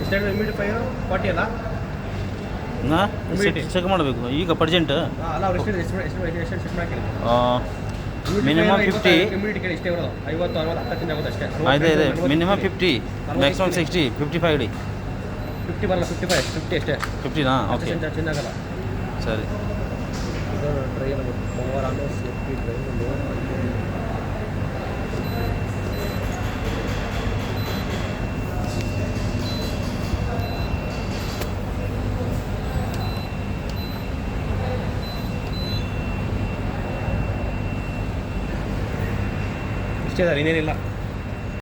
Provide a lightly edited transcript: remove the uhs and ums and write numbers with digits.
Standard humidifier 40 ಅಲ್ಲ check ಮಾಡಬೇಕು ಈಗ ಪ್ರೆಸೆಂಟ್. ಅಲ್ಲ ಅವ್ರು ಎಷ್ಟು ಸೆಟ್ ಮಾಡಿ ಮಿನಿಮಮ್ 50. ಹ್ಯೂಮಿಡಿಟಿ ಕೇಳಿ ಇಷ್ಟೇ ಬರೋದು 50 60 10 ಚೇಂಜ್ ಆಗುತ್ತೆ ಅಷ್ಟೇ. ಇದೆ ಮಿನಿಮಮ್ 50 ಮ್ಯಾಕ್ಸಿಮಮ್ 60 55 ಇಡಿ. 50 ಬರಲ್ಲ 55 50 ಅಷ್ಟೇ. 50ನಾ? ಓಕೆ ಚೇಂಜ್ ಆಗಲ್ಲ. ಸರಿ. ಟ್ರೈ ಪವರ್ ಅನ್ನೋ ಸೇಫ್ಟಿ ಡ್ರೈವ್ ಇಷ್ಟೇ ಸರ್, ಇನ್ನೇನಿಲ್ಲ.